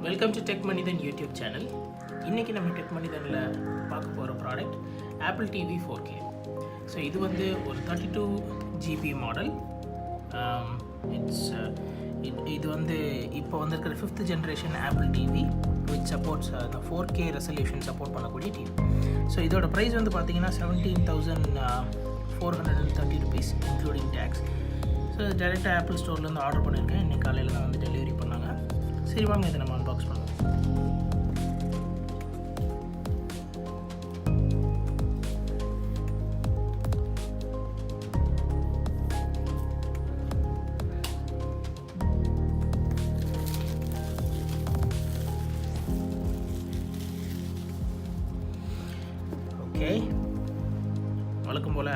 Welcome to Tech-Manithan YouTube channel. இன்றைக்கி நம்ம Tech-Manithanல பார்க்க போகிற product apple TV 4K. So இது வந்து ஒரு 32 GB மாடல். இது வந்து இப்போ வந்திருக்கிற 5th generation apple TV which supports அந்த 4K ரெசல்யூஷன் சப்போர்ட் பண்ணக்கூடிய டிவி. ஸோ இதோட ப்ரைஸ் வந்து பார்த்தீங்கன்னா 17,430 rupees இன்க்ளூடிங் டேக்ஸ். ஸோ டேரெக்டாக ஆப்பிள் ஸ்டோர்லேருந்து ஆர்டர் பண்ணியிருக்கேன். இன்றைக்கி காலையில் தான் வந்து டெலிவரி பண்ணாங்க. சரி வாங்க இதை நம்ம அன்பாக்ஸ் பண்ணுவோம். ஓகே, வழக்கம் போல்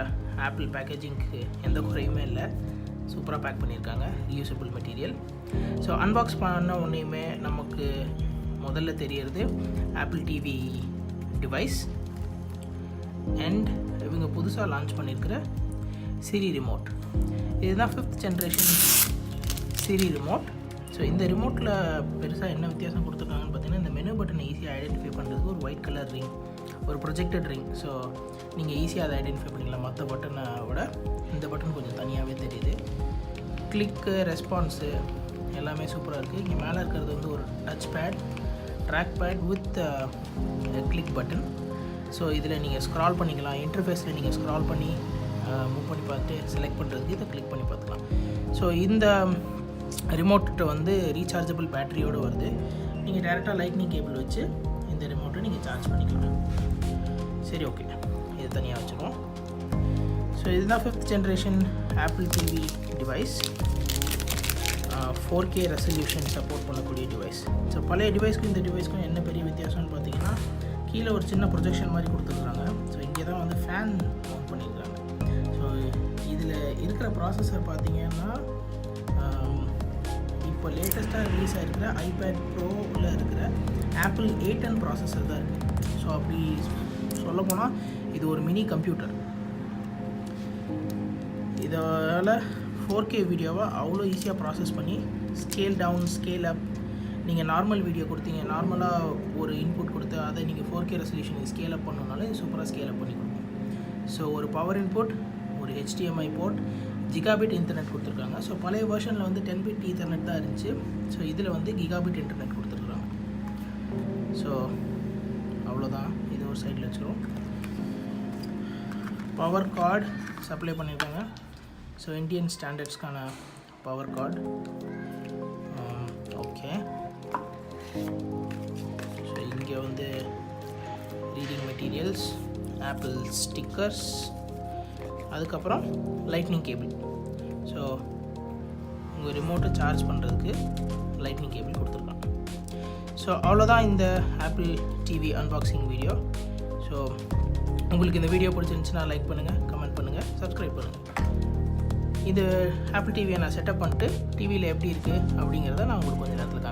ஆப்பிள் பேக்கேஜிங்க்கு எந்த குறையுமே இல்லை. சூப்பராக பேக் பண்ணியிருக்காங்க, ரீயூசபிள் மெட்டீரியல். ஸோ அன்பாக்ஸ் பண்ண உடனேயுமே நமக்கு முதல்ல தெரியறது ஆப்பிள் டிவி டிவைஸ் அண்ட் இவங்க புதுசாக லான்ச் பண்ணியிருக்கிற சிரி ரிமோட். இதுதான் 5th ஜென்ரேஷன் சிரி ரிமோட். ஸோ இந்த ரிமோட்டில் பெருசாக என்ன வித்தியாசம் கொடுத்துருக்காங்கன்னு பார்த்தீங்கன்னா, இந்த மெனு பட்டனை ஈஸியாக ஐடென்டிஃபை பண்ணுறதுக்கு ஒரு ஒயிட் கலர் ரிங், ஒரு ப்ரொஜெக்டட் ரிங். ஸோ நீங்கள் ஈஸியாக அதை ஐடென்டிஃபை பண்ணிக்கலாம். மற்ற பட்டனை விட இந்த பட்டன் கொஞ்சம் தனியாகவே தெரியுது. கிளிக்கு, ரெஸ்பான்ஸு எல்லாமே சூப்பராக இருக்குது. இங்கே மேலே இருக்கிறது வந்து ஒரு touch pad, track pad with click button. So இதில் நீங்கள் ஸ்க்ரால் பண்ணிக்கலாம். இன்டர்ஃபேஸில் நீங்கள் ஸ்க்ரால் பண்ணி மூவ் பண்ணி பார்த்து செலக்ட் பண்ணுறதுக்கு இதை கிளிக் பண்ணி பார்த்துக்கலாம். ஸோ இந்த ரிமோட்டு வந்து ரீசார்ஜபிள் பேட்டரியோடு வருது. நீங்கள் டேரெக்டாக லைட்னிங் கேபிள் வச்சு இந்த ரிமோட்டை நீங்கள் சார்ஜ் பண்ணிக்கலாம். சரி, ஓகே, இது தனியாக வச்சுருவோம். ஸோ இதுதான் 5th generation apple TV device, 4K resolution support பண்ணக்கூடிய டிவைஸ். ஸோ பழைய டிவைஸ்க்கும் இந்த டிவைஸ்க்கும் என்ன பெரிய வித்தியாசம்னு பார்த்தீங்கன்னா, கீழே ஒரு சின்ன ப்ரொஜெக்ஷன் மாதிரி கொடுத்துருக்குறாங்க. ஸோ இங்கே தான் வந்து ஃபேன் மவுண்ட் பண்ணியிருக்காங்க. ஸோ இதில் இருக்கிற ப்ராசஸர் பார்த்தீங்கன்னா, இப்போ லேட்டஸ்ட்டாக ரிலீஸ் ஆகிருக்கிற ஐபேட் ப்ரோவில் இருக்கிற ஆப்பிள் A10 ப்ராசஸர் தான் இருக்குது. ஸோ அப்படி சொல்லப்போனால் இது ஒரு மினி கம்ப்யூட்டர். இதால் 4K வீடியோவை அவ்வளோ ஈஸியாக ப்ராசஸ் பண்ணி ஸ்கேல் டவுன், ஸ்கேல் அப், நீங்கள் நார்மல் வீடியோ கொடுத்தீங்க, நார்மலாக ஒரு இன்புட் கொடுத்து அதை நீங்கள் 4K ரெசல்யூஷனுக்கு ஸ்கேல் அப் பண்ணணுனாலும் இது சூப்பராக ஸ்கேல் அப் பண்ணி கொடுக்கும். ஸோ ஒரு பவர் இன்புட், ஒரு HDMI போர்ட், ஜிகாபிட் இன்டர்நெட் கொடுத்துருக்காங்க. ஸோ பழைய வெர்ஷனில் வந்து 10 பிட் ஈத்தர்நெட் தான் இருந்துச்சு. ஸோ இதில் வந்து கிகாபிட் இன்டர்நெட் கொடுத்துருக்குறாங்க. ஸோ அவ்வளோதான், இது ஒரு சைடில் வச்சுருவோம். பவர் கார்டு சப்ளை பண்ணியிருக்காங்க. ஸோ இந்தியன் ஸ்டாண்டர்ட்ஸ்க்கான பவர் கார்டு. ஓகே, ஸோ இங்கே வந்து ரீடிங் மெட்டீரியல்ஸ், ஆப்பிள் ஸ்டிக்கர்ஸ், அதுக்கப்புறம் லைட்னிங் கேபிள். ஸோ உங்கள் ரிமோட்டை சார்ஜ் பண்ணுறதுக்கு லைட்னிங் கேபிள் கொடுத்துருக்காங்க. ஸோ அவ்வளோதான் இந்த apple TV unboxing video. So உங்களுக்கு இந்த வீடியோ பிடிச்சிருந்துச்சுன்னா லைக் பண்ணுங்கள், கமெண்ட் பண்ணுங்கள், சப்ஸ்கிரைப் பண்ணுங்கள். இது ஆப்பிள் டிவியை நான் செட்டப் பண்ணிட்டு டிவியில் எப்படி இருக்குது அப்படிங்கிறத நான் உங்களுக்கு கொஞ்சம் நேரத்தில்